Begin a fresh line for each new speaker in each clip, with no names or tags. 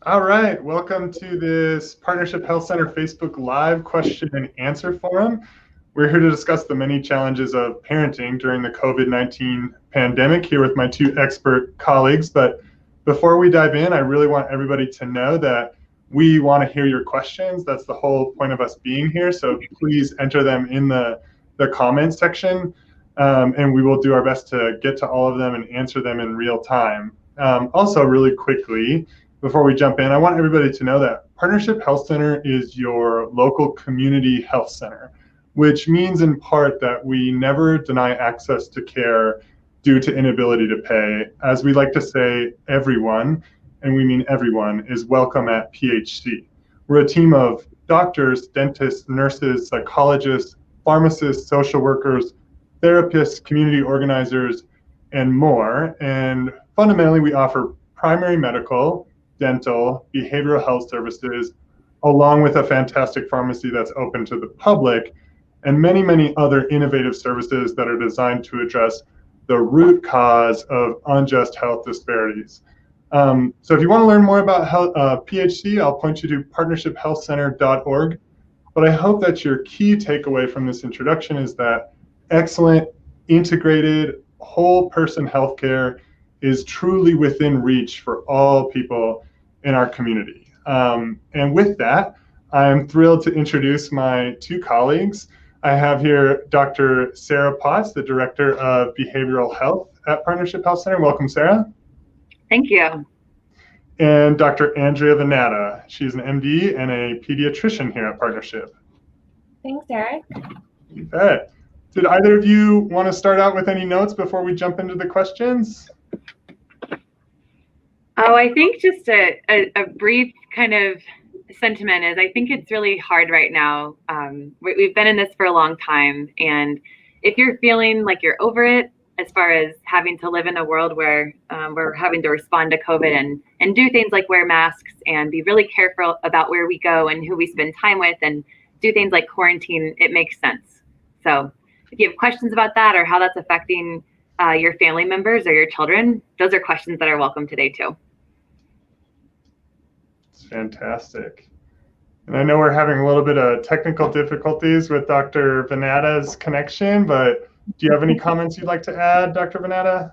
All right, welcome to this Partnership Health Center Facebook Live question and answer forum. We're here to discuss the many challenges of parenting during the COVID-19 pandemic here with my two expert colleagues. But before we dive in, I really want everybody to know that we want to hear your questions. That's the whole point of us being here. So please enter them in the comments section, and we will do our best to get to all of them and answer them in real time. Also, really quickly, before we jump in, I want everybody to know that Partnership Health Center is your local community health center, which means in part that we never deny access to care due to inability to pay. As we like to say, everyone, and we mean everyone, is welcome at PHC. We're a team of doctors, dentists, nurses, psychologists, pharmacists, social workers, therapists, community organizers, and more. And fundamentally, we offer primary medical, dental, behavioral health services, along with a fantastic pharmacy that's open to the public, and many, many other innovative services that are designed to address the root cause of unjust health disparities. So if you want to learn more about PHC, I'll point you to partnershiphealthcenter.org. But I hope that your key takeaway from this introduction is that excellent, integrated, whole person healthcare is truly within reach for all people in our community. And with that, I'm thrilled to introduce my two colleagues. I have here Dr. Sarah Potts, the Director of Behavioral Health at Partnership Health Center. Welcome, Sarah.
Thank you.
And Dr. Andrea Venata. She's an MD and a pediatrician here at Partnership.
Thanks, Eric.
You bet. Did either of you want to start out with any notes before we jump into the questions?
Oh, I think just a brief kind of sentiment is I think it's really hard right now. We've been in this for a long time. And if you're feeling like you're over it, as far as having to live in a world where we're having to respond to COVID and do things like wear masks and be really careful about where we go and who we spend time with and do things like quarantine, it makes sense. So if you have questions about that or how that's affecting your family members or your children, those are questions that are welcome today too.
It's fantastic. And I know we're having a little bit of technical difficulties with Dr. Venata's connection, but do you have any comments you'd like to add, Dr. Venata?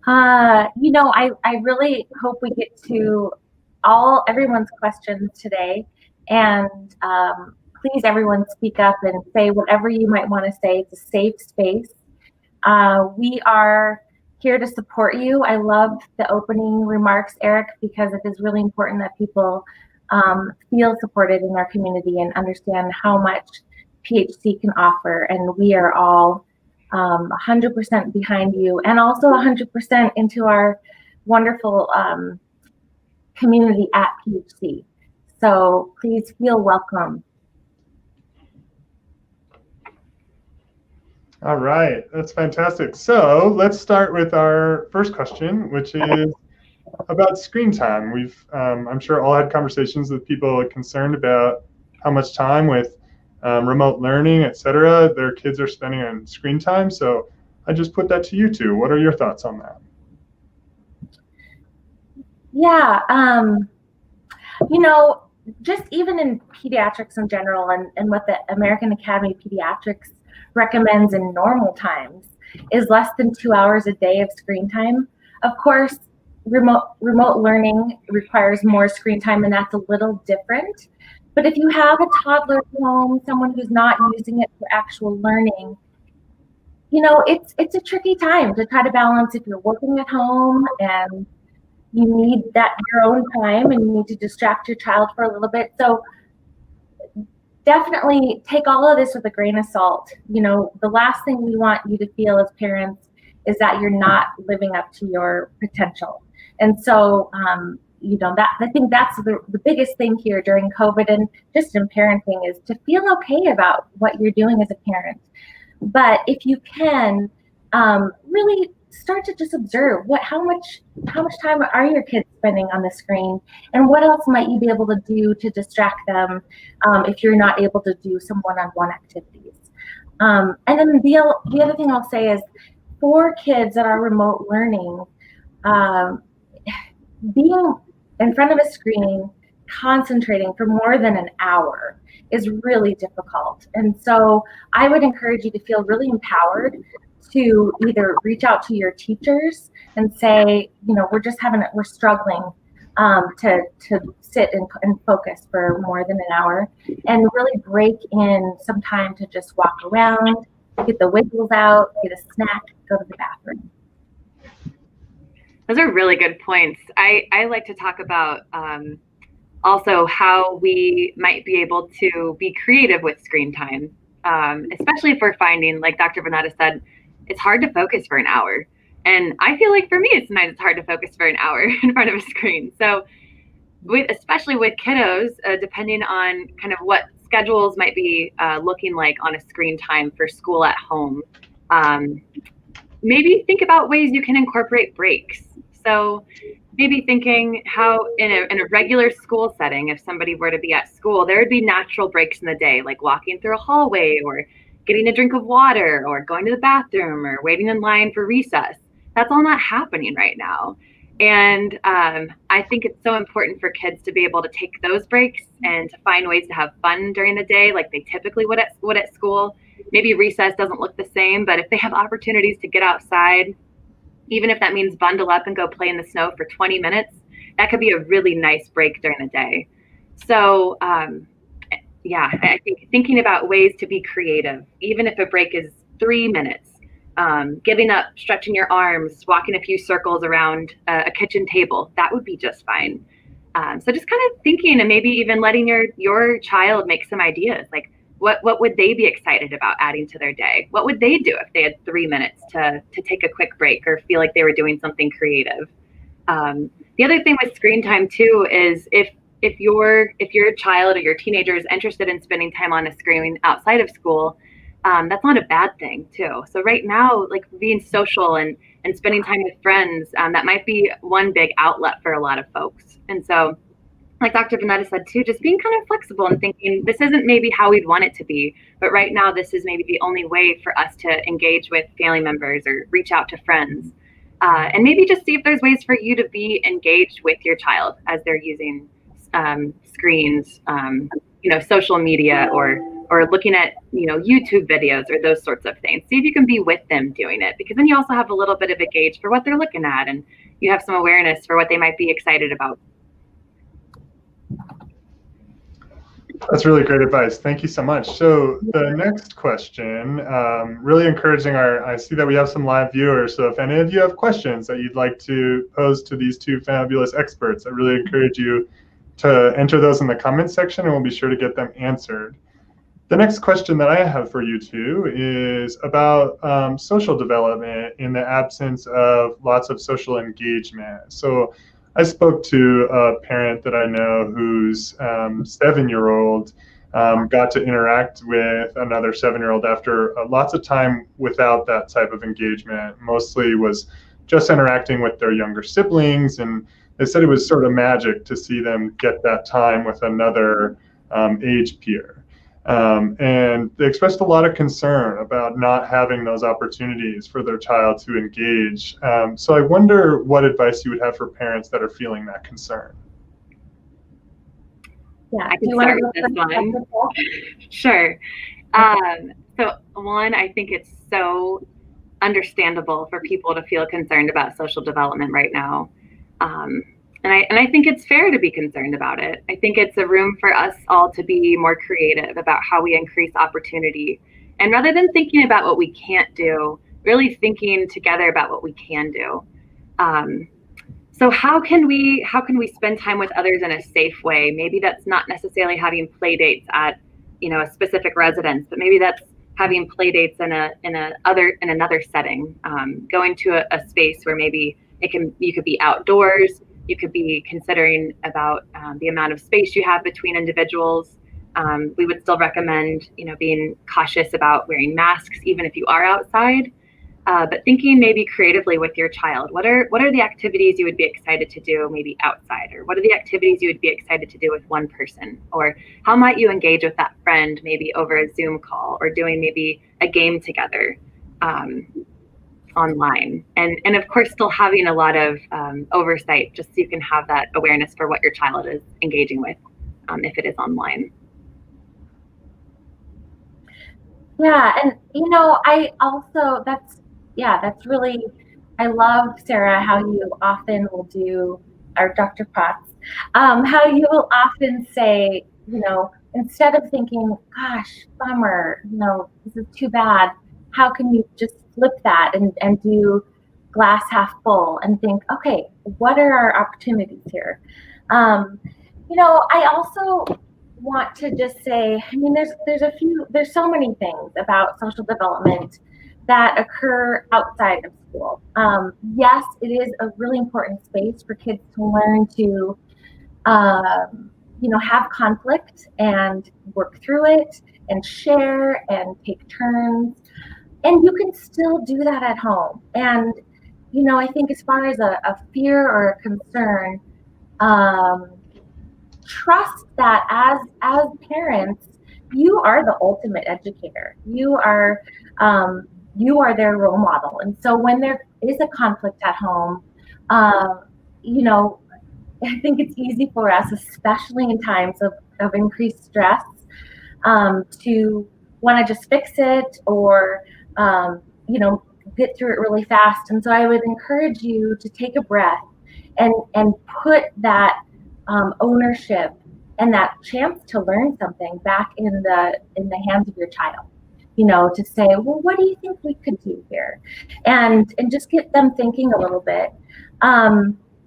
I really hope we get to everyone's questions today, and please everyone speak up and say whatever you might want to say. It's a safe space. We are here to support you. I love the opening remarks, Eric, because it is really important that people feel supported in our community and understand how much PHC can offer. And we are all 100% behind you and also 100% into our wonderful community at PHC. So please feel welcome.
All right, that's fantastic. So let's start with our first question, which is about screen time. We've, I'm sure, all had conversations with people concerned about how much time with remote learning, et cetera, their kids are spending on screen time. So I just put that to you two. What are your thoughts on that?
Yeah, just even in pediatrics in general and what the American Academy of Pediatrics recommends in normal times is less than 2 hours a day of screen time. Of course, remote learning requires more screen time, and that's a little different. But if you have a toddler at home, someone who's not using it for actual learning, it's a tricky time to try to balance if you're working at home and you need your own time and you need to distract your child for a little bit. So definitely take all of this with a grain of salt. The last thing we want you to feel as parents is that you're not living up to your potential. And so, I think that's the biggest thing here during COVID and just in parenting is to feel okay about what you're doing as a parent. But if you can, really start to just observe how much time are your kids spending on the screen, and what else might you be able to do to distract them if you're not able to do some one-on-one activities. And then the other thing I'll say is for kids that are remote learning, being in front of a screen, concentrating for more than an hour is really difficult. And so I would encourage you to feel really empowered to either reach out to your teachers and say, we're struggling to sit and focus for more than an hour, and really break in some time to just walk around, get the wiggles out, get a snack, go to the bathroom.
Those are really good points. I like to talk about also how we might be able to be creative with screen time, especially if we're finding, like Dr. Vanetta said, it's hard to focus for an hour. And I feel like for me, sometimes it's hard to focus for an hour in front of a screen. So especially with kiddos, depending on kind of what schedules might be looking like on a screen time for school at home, maybe think about ways you can incorporate breaks. So maybe thinking how in a regular school setting, if somebody were to be at school, there would be natural breaks in the day, like walking through a hallway or getting a drink of water or going to the bathroom or waiting in line for recess. That's all not happening right now. And I think it's so important for kids to be able to take those breaks and to find ways to have fun during the day like they typically would at school. Maybe recess doesn't look the same, but if they have opportunities to get outside, even if that means bundle up and go play in the snow for 20 minutes, that could be a really nice break during the day. So yeah, I think thinking about ways to be creative, even if a break is 3 minutes, getting up, stretching your arms, walking a few circles around a kitchen table, that would be just fine. So just kind of thinking and maybe even letting your child make some ideas, like what would they be excited about adding to their day? What would they do if they had 3 minutes to take a quick break or feel like they were doing something creative? The other thing with screen time too is if your child or your teenager is interested in spending time on a screen outside of school, that's not a bad thing too. So right now, like being social and spending time with friends, that might be one big outlet for a lot of folks. And so, like Dr. Vanetta said too, just being kind of flexible and thinking this isn't maybe how we'd want it to be, but right now this is maybe the only way for us to engage with family members or reach out to friends. And maybe just see if there's ways for you to be engaged with your child as they're using screens, social media or looking at, YouTube videos or those sorts of things. See if you can be with them doing it, because then you also have a little bit of a gauge for what they're looking at and you have some awareness for what they might be excited about.
That's really great advice. Thank you so much. So the next question, really encouraging I see that we have some live viewers. So if any of you have questions that you'd like to pose to these two fabulous experts, I really encourage you to enter those in the comments section and we'll be sure to get them answered. The next question that I have for you two is about social development in the absence of lots of social engagement. So I spoke to a parent that I know whose 7-year-old got to interact with another 7-year-old after lots of time without that type of engagement. Mostly was just interacting with their younger siblings, and they said it was sort of magic to see them get that time with another age peer. And they expressed a lot of concern about not having those opportunities for their child to engage. So I wonder what advice you would have for parents that are feeling that concern.
Yeah,
I can start with this one. Sure. So one, I think it's so understandable for people to feel concerned about social development right now. And I think it's fair to be concerned about it. I think it's a room for us all to be more creative about how we increase opportunity. And rather than thinking about what we can't do, really thinking together about what we can do. So how can we spend time with others in a safe way? Maybe that's not necessarily having play dates at a specific residence, but maybe that's having play dates in another setting. Going to a space where maybe you could be outdoors. You could be considering about the amount of space you have between individuals. We would still recommend, being cautious about wearing masks, even if you are outside. But thinking maybe creatively with your child. What are the activities you would be excited to do maybe outside? Or what are the activities you would be excited to do with one person? Or how might you engage with that friend maybe over a Zoom call or doing maybe a game together? online, and of course still having a lot of oversight, just so you can have that awareness for what your child is engaging with if it is online.
Yeah, and I also that's really, I love, Sarah, how you often will do, or Dr. Potts, how you will often say, instead of thinking, gosh, bummer, this is too bad, how can you just flip that and do glass half full and think, okay, what are our opportunities here? I also want to just say, I mean, there's so many things about social development that occur outside of school. Yes, it is a really important space for kids to learn to, have conflict and work through it and share and take turns. And you can still do that at home. And, I think as far as a fear or a concern, trust that as parents, you are the ultimate educator. You are their role model. And so when there is a conflict at home, I think it's easy for us, especially in times of increased stress, to want to just fix it or get through it really fast. And so I would encourage you to take a breath and put that ownership and that chance to learn something back in the hands of your child. To say, well, what do you think we could do here, and just get them thinking a little bit.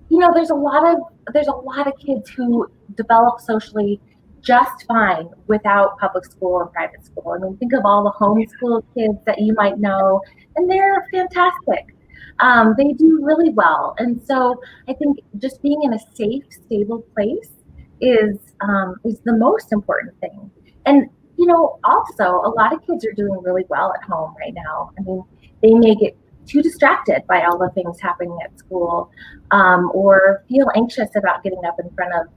There's a lot of kids who develop socially just fine without public school or private school. I mean, think of all the homeschool kids that you might know, and they're fantastic. They do really well. And so I think just being in a safe, stable place is the most important thing. And, also a lot of kids are doing really well at home right now. I mean, they may get too distracted by all the things happening at school, or feel anxious about getting up in front of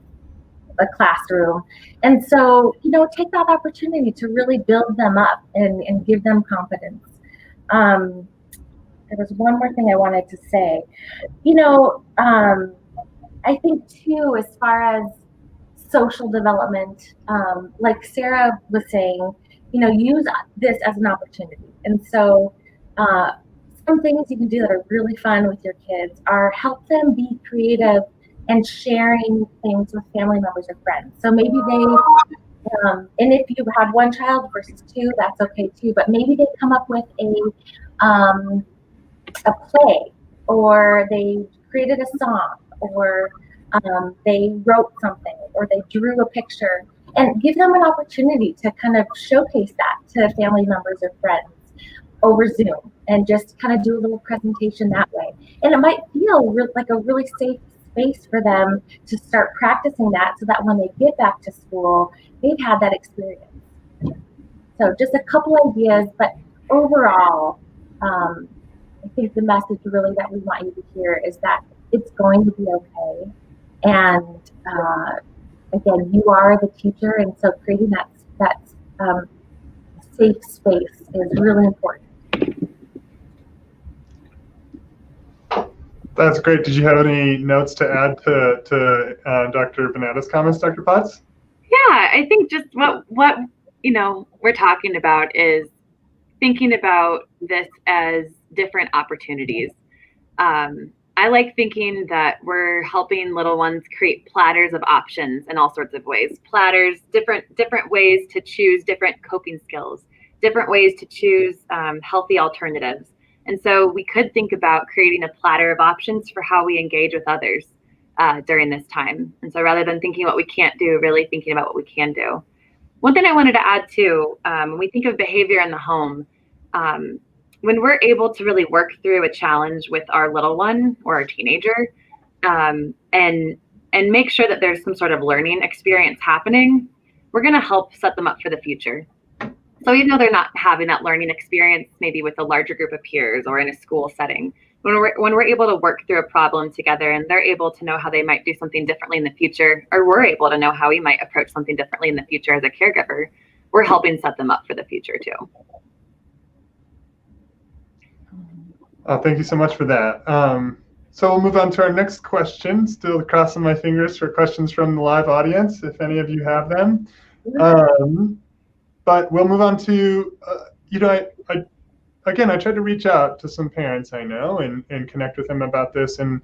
a classroom. And so, take that opportunity to really build them up and give them confidence. There was one more thing I wanted to say. I think too, as far as social development, like Sarah was saying, use this as an opportunity. And so some things you can do that are really fun with your kids are help them be creative and sharing things with family members or friends. So maybe they, and if you have one child versus two, that's okay too, but maybe they come up with a play, or they created a song, or they wrote something, or they drew a picture, and give them an opportunity to kind of showcase that to family members or friends over Zoom, and just kind of do a little presentation that way. And it might feel like a really safe space for them to start practicing that, so that when they get back to school, they've had that experience. So just a couple ideas, but overall, I think the message really that we want you to hear is that it's going to be okay. And again, you are the teacher, and so creating that safe space is really important.
That's great. Did you have any notes to add to Dr. Bonata's comments, Dr. Potts?
Yeah, I think just what we're talking about is thinking about this as different opportunities. I like thinking that we're helping little ones create platters of options in all sorts of ways. Platters, different ways to choose different coping skills, different ways to choose healthy alternatives. And so we could think about creating a platter of options for how we engage with others during this time. And so rather than thinking what we can't do, really thinking about what we can do. One thing I wanted to add too, when we think of behavior in the home, when we're able to really work through a challenge with our little one or our teenager, and make sure that there's some sort of learning experience happening, we're going to help set them up for the future. So even though they're not having that learning experience, maybe with a larger group of peers or in a school setting, when we're able to work through a problem together, and they're able to know how they might do something differently in the future, or we're able to know how we might approach something differently in the future as a caregiver, we're helping set them up for the future too.
Thank you so much for that. So we'll move on to our next question. Still crossing my fingers for questions from the live audience, if any of you have them. But we'll move on to, I tried to reach out to some parents I know and connect with them about this. And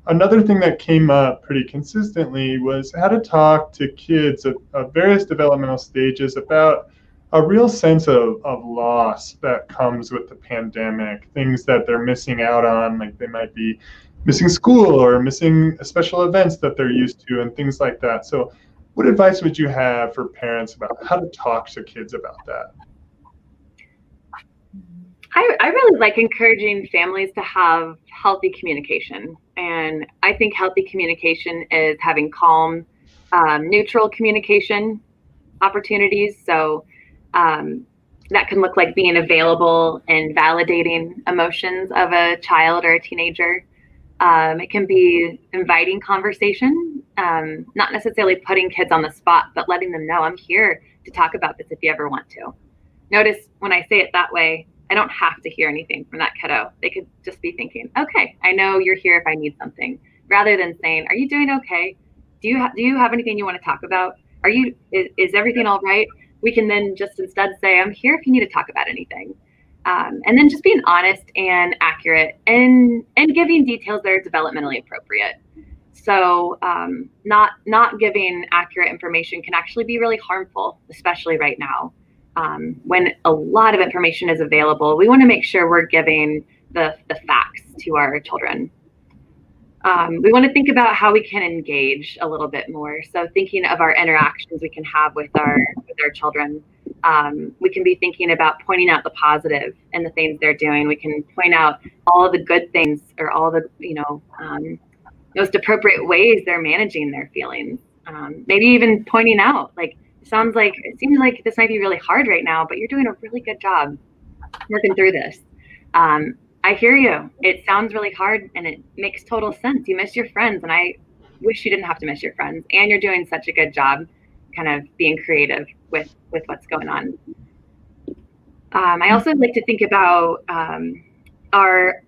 another thing that came up pretty consistently was how to talk to kids of various developmental stages about a real sense of loss that comes with the pandemic, things that they're missing out on, like they might be missing school or missing special events that they're used to and things like that. So what advice would you have for parents about how to talk to kids about that?
I really like encouraging families to have healthy communication. And I think healthy communication is having calm, neutral communication opportunities. So that can look like being available and validating emotions of a child or a teenager. It can be inviting conversation, not necessarily putting kids on the spot, but letting them know I'm here to talk about this if you ever want to. Notice when I say it that way, I don't have to hear anything from that kiddo. They could just be thinking, okay, I know you're here if I need something, rather than saying, are you doing okay? Do you have anything you want to talk about? Is everything all right? We can then just instead say, I'm here if you need to talk about anything. And then just being honest and accurate and giving details that are developmentally appropriate. So not giving accurate information can actually be really harmful, especially right now. When a lot of information is available, we want to make sure we're giving the facts to our children. We want to think about how we can engage a little bit more. So thinking of our interactions we can have with our children. We can be thinking about pointing out the positive and the things they're doing. We can point out all of the good things or all the most appropriate ways they're managing their feelings. Maybe even pointing out like, it seems like this might be really hard right now, but you're doing a really good job working through this. I hear you. It sounds really hard and it makes total sense. You miss your friends and I wish you didn't have to miss your friends, and you're doing such a good job kind of being creative with what's going on. I also like to think about our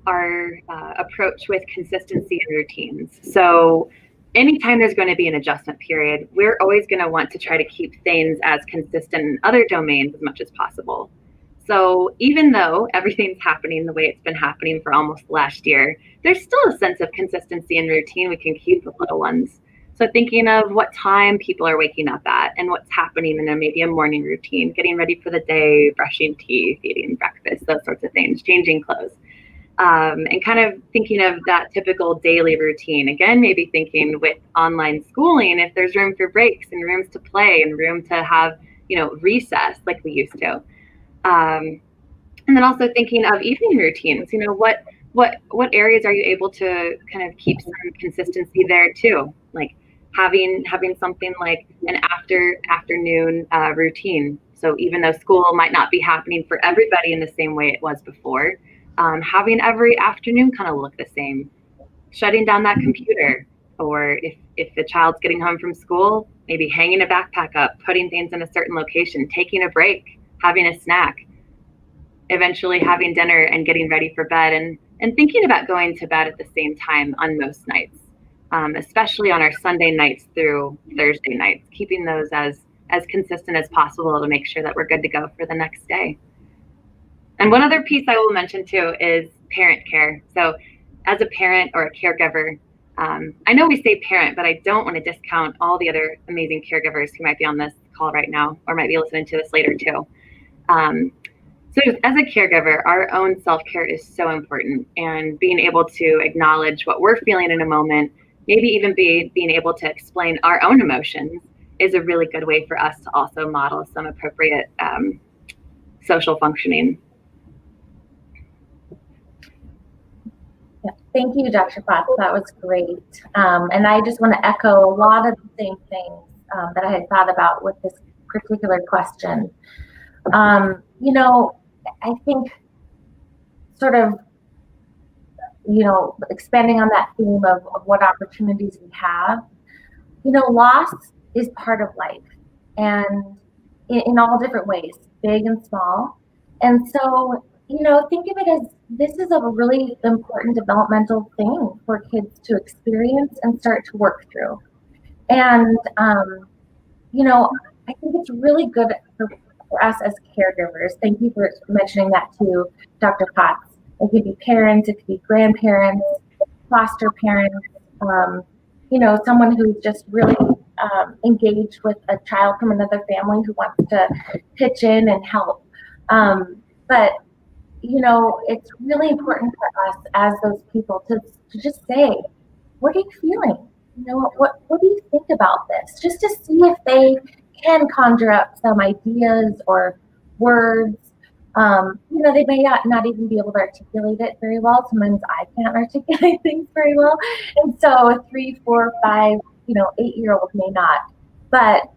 approach with consistency and routines. So anytime there's going to be an adjustment period, we're always going to want to try to keep things as consistent in other domains as much as possible. So even though everything's happening the way it's been happening for almost last year, there's still a sense of consistency and routine we can keep with little ones. So thinking of what time people are waking up at and what's happening in maybe a morning routine, getting ready for the day, brushing teeth, eating breakfast, those sorts of things, changing clothes. And kind of thinking of that typical daily routine. Again, maybe thinking with online schooling, if there's room for breaks and rooms to play and room to have, recess like we used to. And then also thinking of evening routines, what areas are you able to kind of keep some consistency there too? Like having something like an afternoon routine. So even though school might not be happening for everybody in the same way it was before, having every afternoon kind of look the same, shutting down that computer, or if the child's getting home from school, maybe hanging a backpack up, putting things in a certain location, taking a break, having a snack, eventually having dinner and getting ready for bed, and thinking about going to bed at the same time on most nights, especially on our Sunday nights through Thursday nights, keeping those as consistent as possible to make sure that we're good to go for the next day. And one other piece I will mention too is parent care. So as a parent or a caregiver, I know we say parent, but I don't want to discount all the other amazing caregivers who might be on this call right now or might be listening to this later too. So as a caregiver, our own self-care is so important, and being able to acknowledge what we're feeling in a moment, maybe even being able to explain our own emotions, is a really good way for us to also model some appropriate social functioning.
Yeah, thank you, Dr. Potts. That was great. And I just want to echo a lot of the same things that I had thought about with this particular question. I think sort of, expanding on that theme of what opportunities we have, loss is part of life, and in all different ways, big and small. And so think of it as this is a really important developmental thing for kids to experience and start to work through. And, I think it's really good for us as caregivers. Thank you for mentioning that too, Dr. Potts. It could be parents, it could be grandparents, foster parents, someone who's just really engaged with a child from another family who wants to pitch in and help. But it's really important for us as those people to just say, what are you feeling? What do you think about this? Just to see if they can conjure up some ideas or words. They may not even be able to articulate it very well. Sometimes I can't articulate things very well. And so a 3, 4, 5, 8-year-old may not. But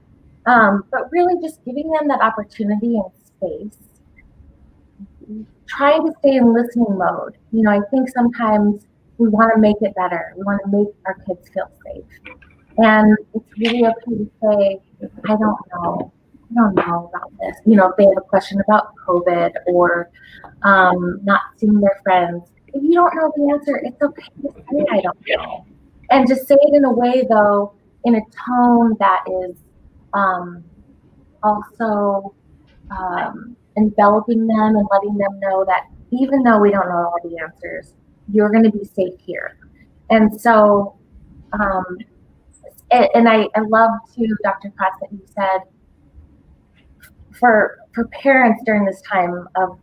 really just giving them that opportunity and space, trying to stay in listening mode. I think sometimes we want to make it better. We want to make our kids feel safe. And it's really okay to say, I don't know about this. If they have a question about COVID or not seeing their friends. If you don't know the answer, it's okay to say, I don't know. And just say it in a way, though, in a tone that is also enveloping them and letting them know that even though we don't know all the answers, you're going to be safe here. And so, and I love too, Dr. Potts, that you said for parents during this time of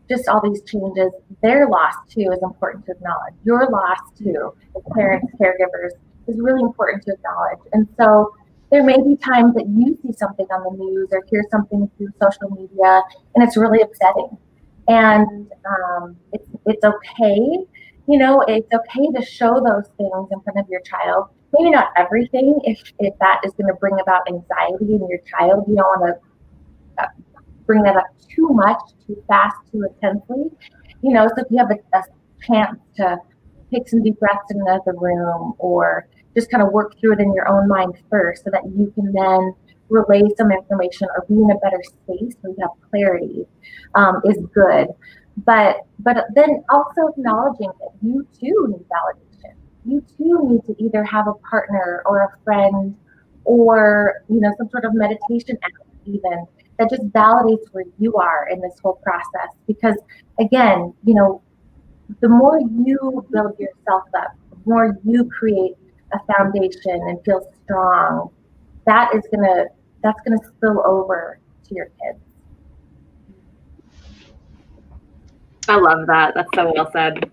just all these changes, their loss too is important to acknowledge. Your loss too, as parents, caregivers, is really important to acknowledge. And so there may be times that you see something on the news or hear something through social media, and it's really upsetting. And it's okay. It's okay to show those things in front of your child. Maybe not everything. If that is going to bring about anxiety in your child, you don't want to bring that up too much, too fast, too intensely. So if you have a chance to take some deep breaths in another room, or just kind of work through it in your own mind first, so that you can then relay some information or be in a better space where you have clarity, is good. But then also acknowledging that you too need validation. You too need to either have a partner or a friend or some sort of meditation app even that just validates where you are in this whole process. Because again, the more you build yourself up, the more you create a foundation and feel strong, that's gonna spill over to your kids.
I love that. That's so well said.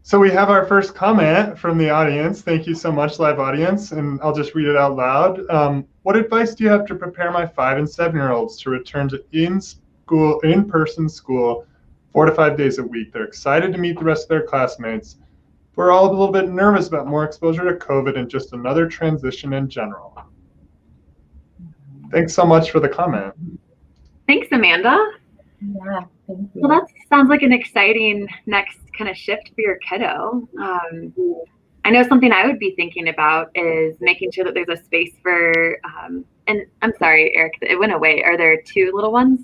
So we have our first comment from the audience. Thank you so much, live audience, and I'll just read it out loud. What advice do you have to prepare my 5 and 7-year-olds to return to in-person school 4 to 5 days a week? They're excited to meet the rest of their classmates. We're all a little bit nervous about more exposure to COVID and just another transition in general. Thanks so much for the comment.
Thanks, Amanda.
Yeah, thank you.
Well, that sounds like an exciting next kind of shift for your kiddo. I know something I would be thinking about is making sure that there's a space for, and I'm sorry, Eric, it went away. Are there 2 little ones?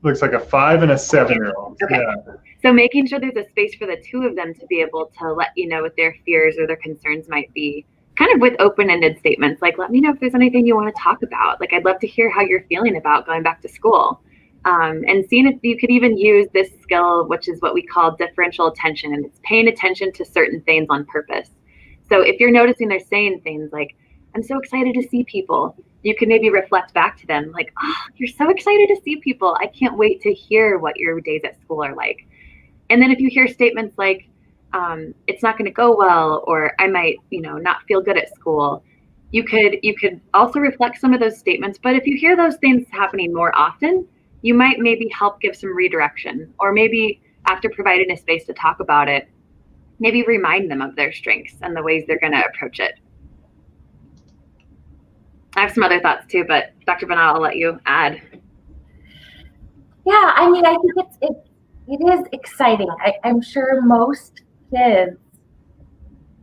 Looks like a 5 and a 7-year-old.
Okay. Yeah. So making sure there's a space for the 2 of them to be able to let you know what their fears or their concerns might be, kind of with open-ended statements, like, let me know if there's anything you want to talk about. Like, I'd love to hear how you're feeling about going back to school. And seeing if you could even use this skill, which is what we call differential attention, and it's paying attention to certain things on purpose. So if you're noticing they're saying things like, I'm so excited to see people, you can maybe reflect back to them like, oh, you're so excited to see people. I can't wait to hear what your days at school are like. And then if you hear statements like, it's not going to go well, or I might, not feel good at school, you could also reflect some of those statements. But if you hear those things happening more often, you might maybe help give some redirection, or maybe after providing a space to talk about it, maybe remind them of their strengths and the ways they're going to approach it. I have some other thoughts too, but Dr. Bernal, I'll let you add.
Yeah, I mean, I think it is exciting. I'm sure most kids,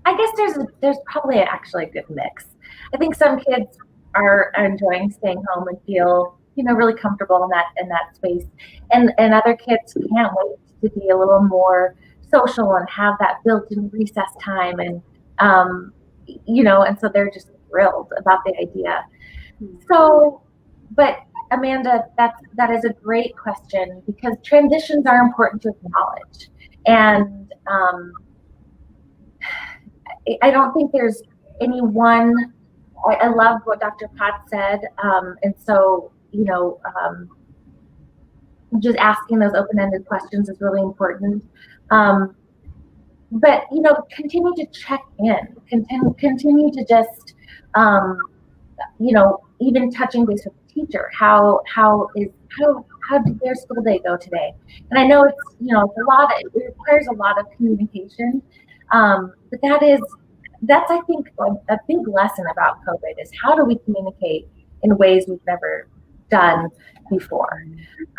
I guess there's probably actually a good mix. I think some kids are enjoying staying home and feel really comfortable in that space. And other kids can't wait to be a little more social and have that built-in recess time, and and so they're just thrilled about the idea. So, but Amanda, that is a great question, because transitions are important to acknowledge. And I don't think there's any one. I love what Dr. Potts said, and so just asking those open-ended questions is really important. But continue to check in, continue to just even touching base with the teacher. How did their school day go today? And I know it's it requires a lot of communication, but that's I think a big lesson about COVID is how do we communicate in ways we've never done before.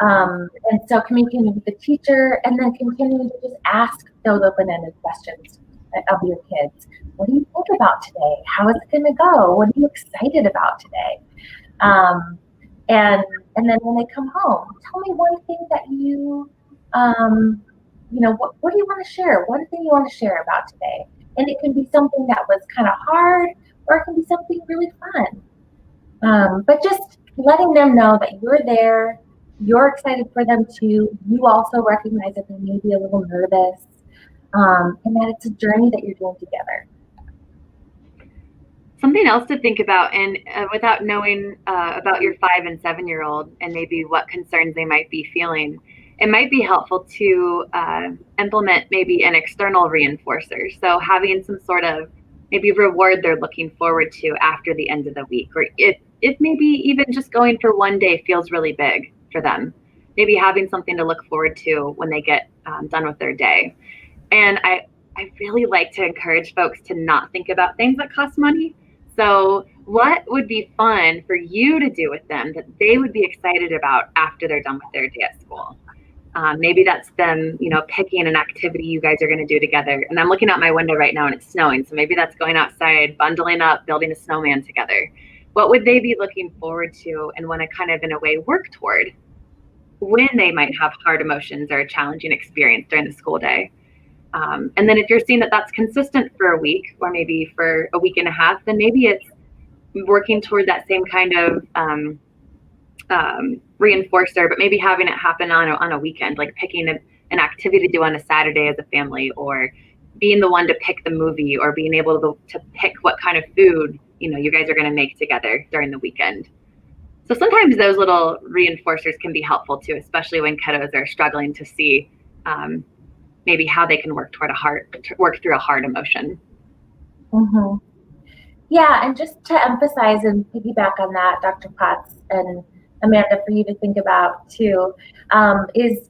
And so communicating with the teacher, and then continuing to just ask those open-ended questions of your kids. What do you think about today? How is it going to go? What are you excited about today? And then when they come home, tell me one thing that what do you want to share? One thing you want to share about today? And it can be something that was kind of hard, or it can be something really fun. But just letting them know that you're there, you're excited for them too. You also recognize that they may be a little nervous, and that it's a journey that you're doing together.
Something else to think about, and without knowing about your 5 and 7-year-old and maybe what concerns they might be feeling, it might be helpful to implement maybe an external reinforcer. So having some sort of maybe reward they're looking forward to after the end of the week, or if maybe even just going for one day feels really big for them, maybe having something to look forward to when they get done with their day. And I really like to encourage folks to not think about things that cost money. So what would be fun for you to do with them that they would be excited about after they're done with their day at school? Maybe that's them, picking an activity you guys are going to do together. And I'm looking out my window right now and it's snowing. So maybe that's going outside, bundling up, building a snowman together. What would they be looking forward to and want to kind of, in a way, work toward when they might have hard emotions or a challenging experience during the school day? And then if you're seeing that that's consistent for a week or maybe for a week and a half, then maybe it's working toward that same kind of reinforcer, but maybe having it happen on a weekend, like picking an activity to do on a Saturday as a family, or being the one to pick the movie, or being able to pick what kind of food you guys are going to make together during the weekend. So sometimes those little reinforcers can be helpful too, especially when kiddos are struggling to see maybe how they can work through a hard emotion.
Mm-hmm. Yeah, and just to emphasize and piggyback on that, Dr. Potts and Amanda, for you to think about too, is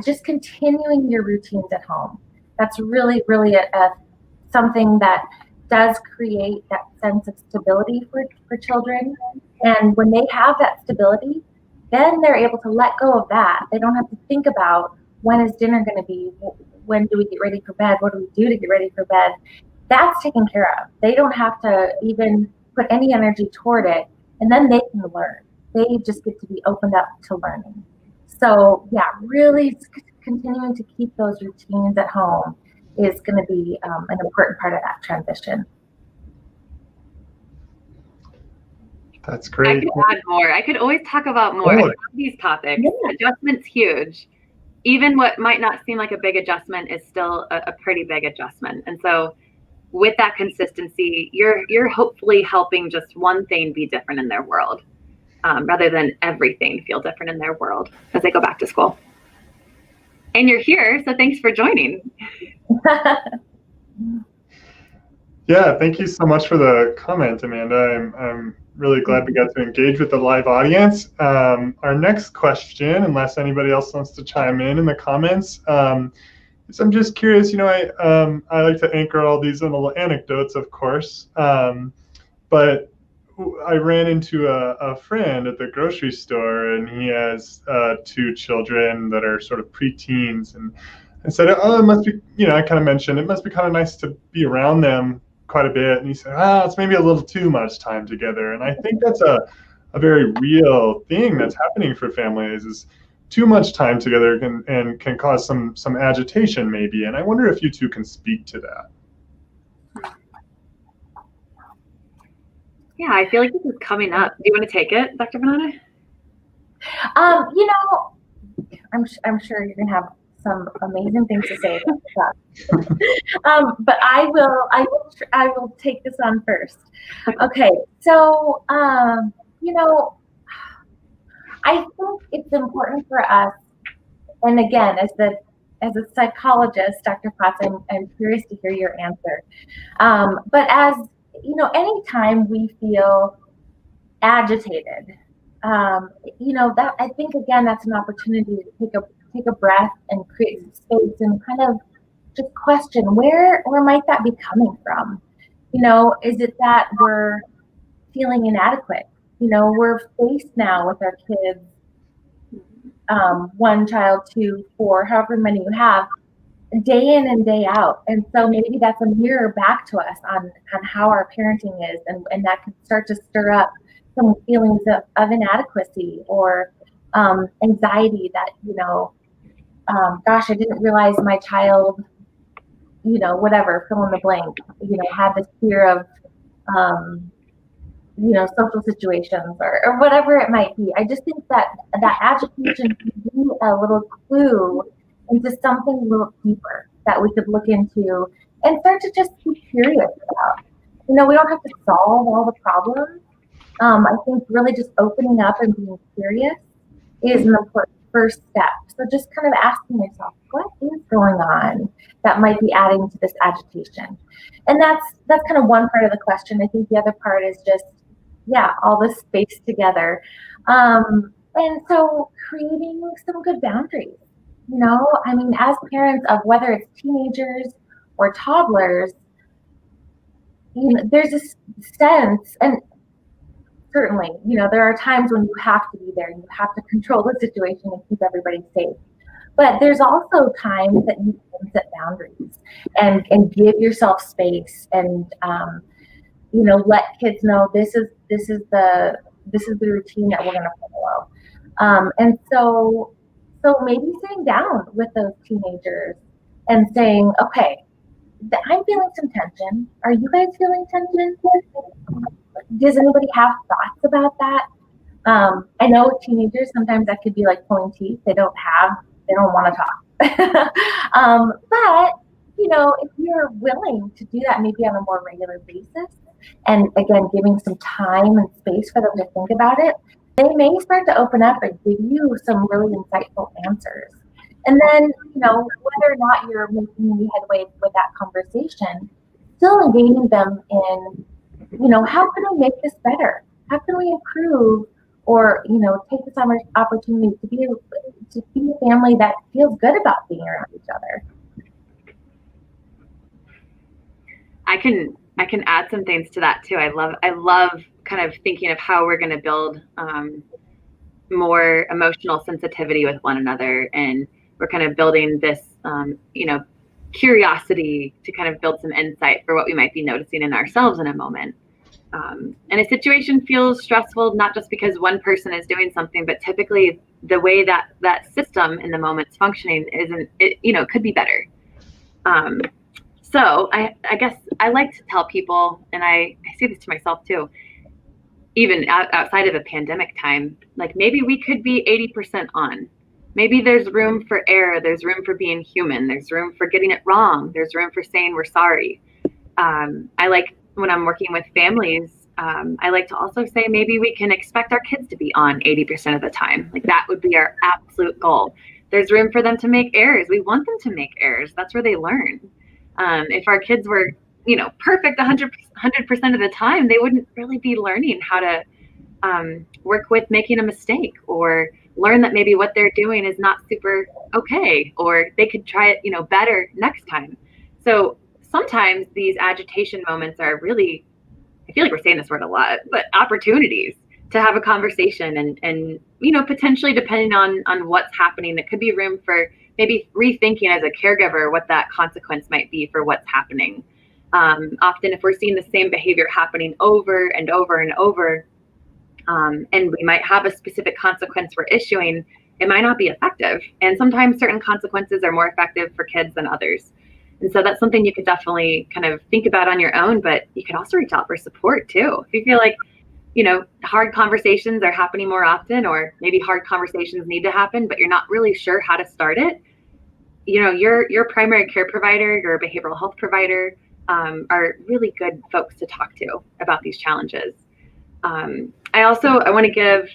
just continuing your routines at home. That's really, really something that does create that sense of stability for children. And when they have that stability, then they're able to let go of that. They don't have to think about when is dinner going to be, when do we get ready for bed, what do we do to get ready for bed. That's taken care of. They don't have to even put any energy toward it, and then they can learn. They just get to be opened up to learning. So yeah, really continuing to keep those routines at home is going to be an important part of that transition.
That's great.
I could add more. I could always talk about more. I love these topics. Yeah. Adjustment's huge. Even what might not seem like a big adjustment is still a pretty big adjustment. And so with that consistency, you're hopefully helping just one thing be different in their world, rather than everything feel different in their world as they go back to school. And you're here, so thanks for joining.
Yeah, thank you so much for the comment, Amanda. I'm really glad we got to engage with the live audience. Our next question, unless anybody else wants to chime in the comments, is I'm just curious, I like to anchor all these in little anecdotes, of course, but I ran into a friend at the grocery store, and he has 2 children that are sort of preteens, and I said, it must be, I kind of mentioned it must be kind of nice to be around them quite a bit. And he said, it's maybe a little too much time together. And I think that's a a very real thing that's happening for families is too much time together can cause some agitation maybe. And I wonder if you two can speak to that.
Yeah, I feel like this is coming up. Do you want to take it, Dr. Banana?
You know, I'm sure you're gonna have some amazing things to say about that. But I will take this on first. Okay, so you know, I think it's important for us, and again, as a psychologist, Dr. Potts, I'm curious to hear your answer. But as you know, anytime we feel agitated, you know, that I think again that's an opportunity to take a breath and create some space and kind of just question where might that be coming from? You know, is it that we're feeling inadequate? You know, we're faced now with our kids, 1 child, 2, 4, however many you have, day in and day out. And so maybe that's a mirror back to us on how our parenting is, and that can start to stir up some feelings of inadequacy or anxiety that, you know, gosh, I didn't realize my child, you know, whatever, fill in the blank, you know, had this fear of, you know, social situations or whatever it might be. I just think that agitation can be a little clue into something a little deeper that we could look into and start to just be curious about. You know, we don't have to solve all the problems. I think really just opening up and being curious is an important first step. So just kind of asking yourself, what is going on that might be adding to this agitation? And that's kind of one part of the question. I think the other part is just, yeah, all this space together. And so creating some good boundaries. You know, I mean, as parents of whether it's teenagers or toddlers, you know, there's this sense, and certainly, you know, there are times when you have to be there and you have to control the situation and keep everybody safe. But there's also times that you can set boundaries and give yourself space and, you know, let kids know this is the routine that we're going to follow. And so maybe sitting down with those teenagers and saying, okay, I'm feeling some tension. Are you guys feeling tension? Does anybody have thoughts about that? I know with teenagers, sometimes that could be like pulling teeth. They don't want to talk. But, you know, if you're willing to do that maybe on a more regular basis, and again, giving some time and space for them to think about it, they may start to open up and give you some really insightful answers. And then, you know, whether or not you're making any headway with that conversation, still engaging them in, you know, how can we make this better? How can we improve or, you know, take this opportunity to be a family that feels good about being around each other?
I can add some things to that too. I love kind of thinking of how we're going to build more emotional sensitivity with one another, and we're kind of building this, you know, curiosity to kind of build some insight for what we might be noticing in ourselves in a moment. And a situation feels stressful, not just because one person is doing something, but typically the way that system in the moment's functioning it could be better. So I guess I like to tell people, and I say this to myself too, even outside of a pandemic time, like maybe we could be 80% on. Maybe there's room for error. There's room for being human. There's room for getting it wrong. There's room for saying we're sorry. I like when I'm working with families, I like to also say maybe we can expect our kids to be on 80% of the time. Like that would be our absolute goal. There's room for them to make errors. We want them to make errors. That's where they learn. If our kids were, you know, perfect 100% of the time, they wouldn't really be learning how to work with making a mistake, or learn that maybe what they're doing is not super okay, or they could try it, you know, better next time. So sometimes these agitation moments are really, I feel like we're saying this word a lot, but opportunities to have a conversation and you know, potentially depending on what's happening, it could be room for maybe rethinking as a caregiver what that consequence might be for what's happening. Often if we're seeing the same behavior happening over and over and over, and we might have a specific consequence we're issuing, it might not be effective. And sometimes certain consequences are more effective for kids than others. And so that's something you could definitely kind of think about on your own, but you could also reach out for support too. If you feel like, hard conversations are happening more often, or maybe hard conversations need to happen, but you're not really sure how to start it, your primary care provider, your behavioral health provider are really good folks to talk to about these challenges. I want to give,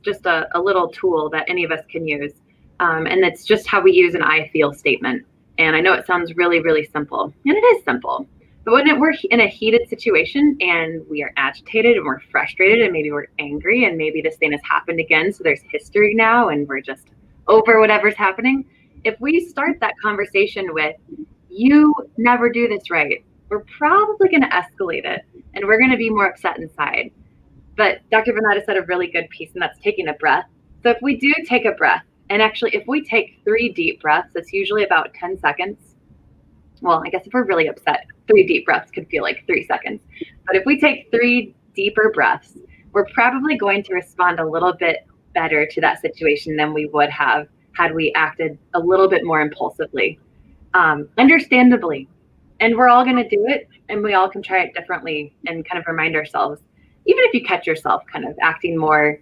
just a little tool that any of us can use. And that's just how we use an I feel statement. And I know it sounds really, really simple, and it is simple. But when we're in a heated situation and we are agitated and we're frustrated and maybe we're angry and maybe this thing has happened again, so there's history now and we're just over whatever's happening. If we start that conversation with, "You never do this right," we're probably going to escalate it and we're going to be more upset inside. But Dr. Vanetta said a really good piece, and that's taking a breath. So if we do take a breath, and actually if we take 3 deep breaths, it's usually about 10 seconds. Well, I guess if we're really upset, 3 deep breaths could feel like 3 seconds. But if we take 3 deeper breaths, we're probably going to respond a little bit better to that situation than we would have had we acted a little bit more impulsively, understandably. And we're all going to do it, and we all can try it differently and kind of remind ourselves, even if you catch yourself kind of acting more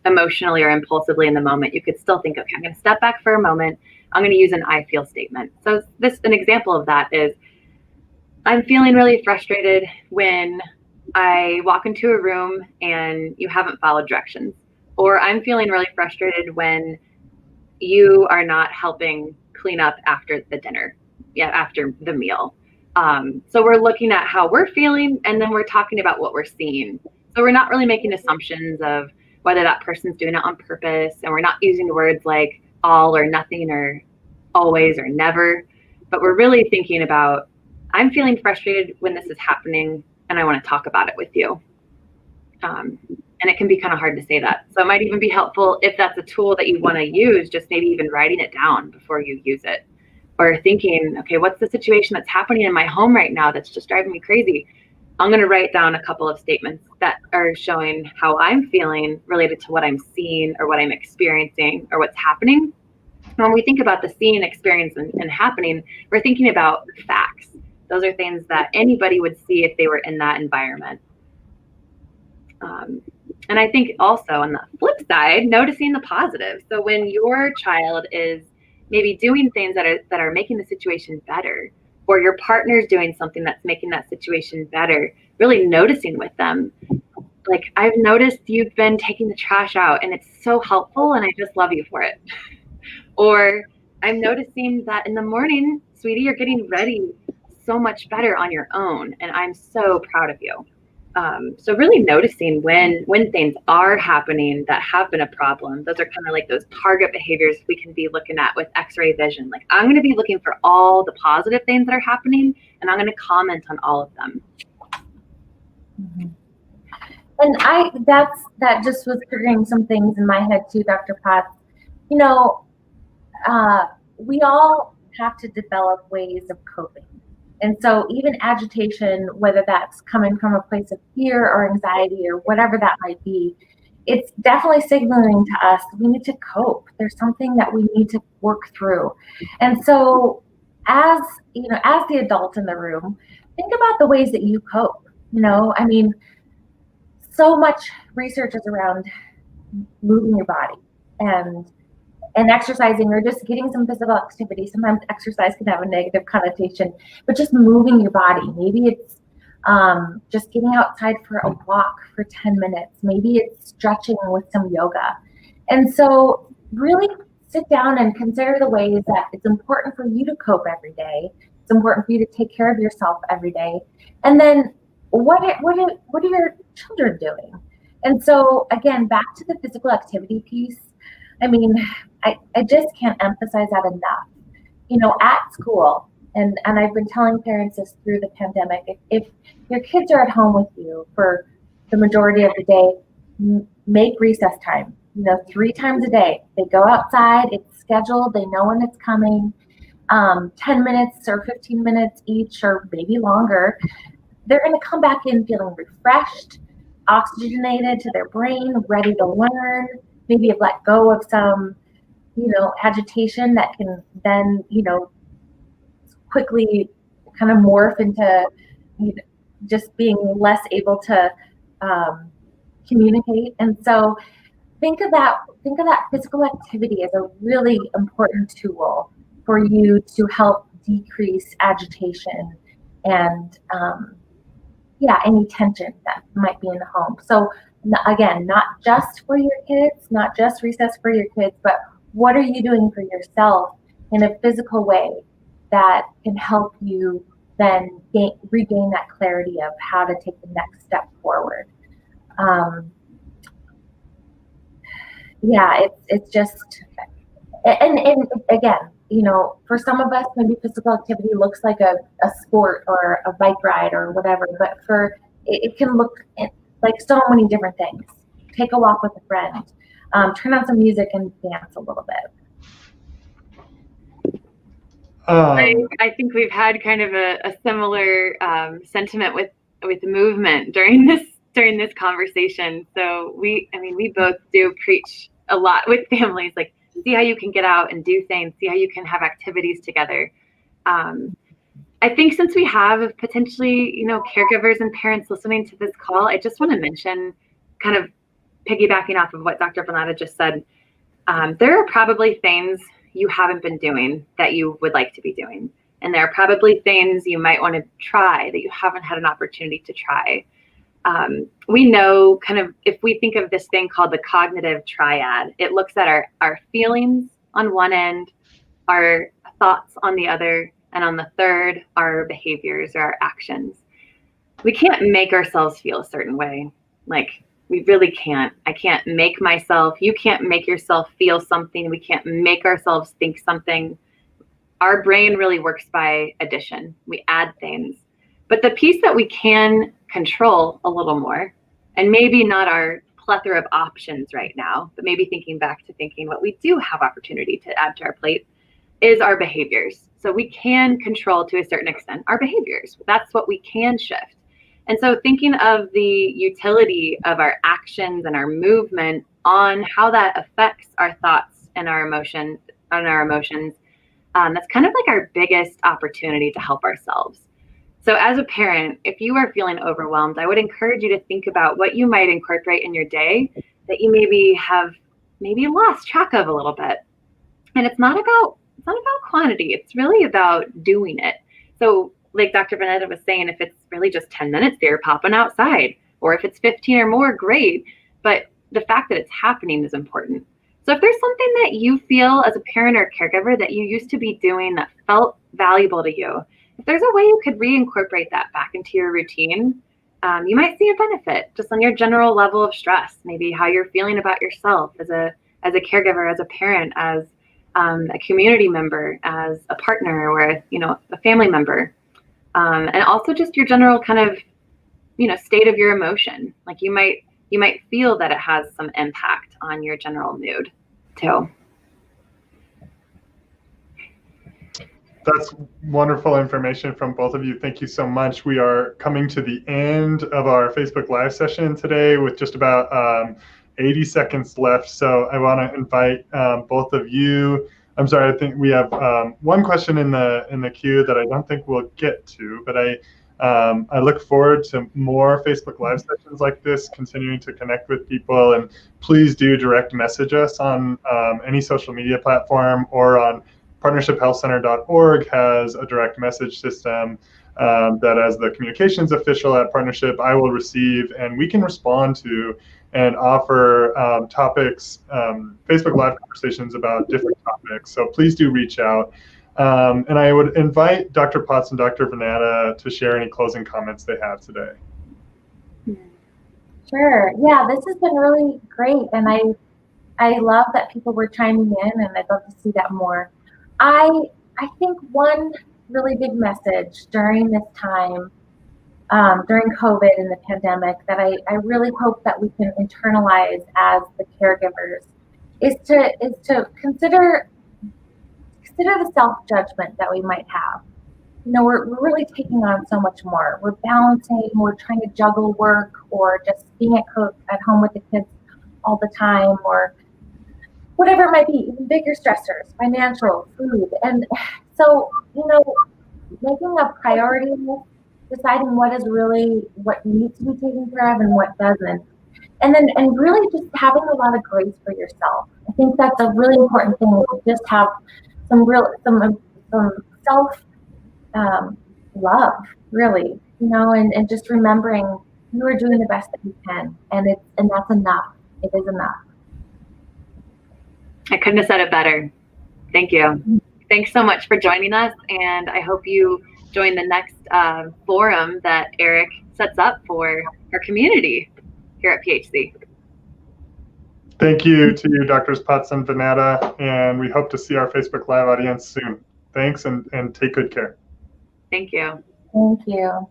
emotionally or impulsively in the moment, you could still think, okay, I'm going to step back for a moment. I'm going to use an I feel statement. So an example of that is, I'm feeling really frustrated when I walk into a room and you haven't followed directions. Or I'm feeling really frustrated when you are not helping clean up after the dinner, after the meal. So we're looking at how we're feeling, and then we're talking about what we're seeing. So we're not really making assumptions of whether that person's doing it on purpose, and we're not using words like all or nothing or always or never, but we're really thinking about, I'm feeling frustrated when this is happening, and I want to talk about it with you. And it can be kind of hard to say that. So it might even be helpful if that's a tool that you want to use, just maybe even writing it down before you use it. Or thinking, okay, what's the situation that's happening in my home right now that's just driving me crazy? I'm going to write down a couple of statements that are showing how I'm feeling related to what I'm seeing or what I'm experiencing or what's happening. When we think about the seeing, experience, and happening, we're thinking about facts. Those are things that anybody would see if they were in that environment. And I think also on the flip side, noticing the positive. So when your child is maybe doing things that are making the situation better, or your partner's doing something that's making that situation better, really noticing with them. Like, I've noticed you've been taking the trash out and it's so helpful and I just love you for it. Or I'm noticing that in the morning, sweetie, you're getting ready so much better on your own and I'm so proud of you. So really noticing when things are happening that have been a problem. Those are kind of like those target behaviors we can be looking at with X-ray vision. Like, I'm going to be looking for all the positive things that are happening, and I'm going to comment on all of them.
Mm-hmm. And that just was triggering some things in my head too, Dr. Potts. We all have to develop ways of coping. And so even agitation, whether that's coming from a place of fear or anxiety or whatever that might be, it's definitely signaling to us we need to cope. There's something that we need to work through. And so as the adult in the room, think about the ways that you cope. So much research is around moving your body and exercising or just getting some physical activity. Sometimes exercise can have a negative connotation, but just moving your body. Maybe it's just getting outside for a walk for 10 minutes. Maybe it's stretching with some yoga. And so really sit down and consider the ways that it's important for you to cope every day. It's important for you to take care of yourself every day. And then what are your children doing? And so again, back to the physical activity piece. I just can't emphasize that enough. At school, and I've been telling parents this through the pandemic, if your kids are at home with you for the majority of the day, make recess time, 3 times a day. They go outside, it's scheduled, they know when it's coming, 10 minutes or 15 minutes each, or maybe longer. They're going to come back in feeling refreshed, oxygenated to their brain, ready to learn, maybe have let go of some, agitation that can then, quickly kind of morph into just being less able to communicate. And so think of that physical activity as a really important tool for you to help decrease agitation and any tension that might be in the home. So again, not just for your kids, not just recess for your kids, but what are you doing for yourself in a physical way that can help you then regain that clarity of how to take the next step forward. It's just, and again, for some of us, maybe physical activity looks like a sport or a bike ride or whatever, but it can look like so many different things. Take a walk with a friend, turn on some music and dance a little bit.
I think we've had kind of a similar sentiment with movement during this conversation. So we both do preach a lot with families, like see how you can get out and do things, see how you can have activities together. I think since we have potentially, caregivers and parents listening to this call, I just want to mention, kind of piggybacking off of what Dr. Vernata just said, there are probably things you haven't been doing that you would like to be doing. And there are probably things you might want to try that you haven't had an opportunity to try. We know kind of, if we think of this thing called the Cognitive Triad, it looks at our feelings on one end, our thoughts on the other, and on the third, our behaviors or our actions. We can't make ourselves feel a certain way. Like, we really can't. I can't make myself, you can't make yourself feel something. We can't make ourselves think something. Our brain really works by addition. We add things. But the piece that we can control a little more, and maybe not our plethora of options right now, but maybe thinking back to thinking what we do have opportunity to add to our plate, is our behaviors. So we can control, to a certain extent, our behaviors. That's what we can shift. And so thinking of the utility of our actions and our movement on how that affects our thoughts and our emotions, that's kind of like our biggest opportunity to help ourselves. So as a parent, if you are feeling overwhelmed, I would encourage you to think about what you might incorporate in your day that you maybe have lost track of a little bit. And it's not about quantity. It's really about doing it. So like Dr. Vernata was saying, if it's really just 10 minutes there popping outside, or if it's 15 or more, great. But the fact that it's happening is important. So if there's something that you feel as a parent or caregiver that you used to be doing that felt valuable to you, if there's a way you could reincorporate that back into your routine, you might see a benefit just on your general level of stress, maybe how you're feeling about yourself as a caregiver, as a parent, as a community member, as a partner, or a family member. And also just your general kind of, state of your emotion. Like you might feel that it has some impact on your general mood too.
That's wonderful information from both of you. Thank you so much. We are coming to the end of our Facebook Live session today with just about 80 seconds left. So I want to invite both of you. I'm sorry, I think we have one question in the queue that I don't think we'll get to, but I look forward to more Facebook Live sessions like this, continuing to connect with people. And please do direct message us on any social media platform, or on partnershiphealthcenter.org has a direct message system that, as the communications official at Partnership, I will receive, and we can respond to and offer topics, Facebook Live conversations about different topics. So please do reach out. And I would invite Dr. Potts and Dr. Vernata to share any closing comments they have today.
Sure. Yeah, this has been really great. And I love that people were chiming in, and I'd love to see that more. I think one really big message during this time, during COVID and the pandemic, that I really hope that we can internalize as the caregivers is to consider the self-judgment that we might have. we're really taking on so much more. We're balancing, we're trying to juggle work or just being at home with the kids all the time, or whatever it might be, even bigger stressors, financial, food. And so, making a priority, deciding what needs to be taken care of and what doesn't. And really just having a lot of grace for yourself. I think that's a really important thing, to just have some self love, really, and just remembering you are doing the best that you can, and that's enough. It is enough.
I couldn't have said it better. Thank you. Thanks so much for joining us, and I hope you join the next forum that Eric sets up for our community here at PHC.
Thank you to you, Drs. Potts and Venata, and we hope to see our Facebook Live audience soon. Thanks, and take good care.
Thank you.
Thank you.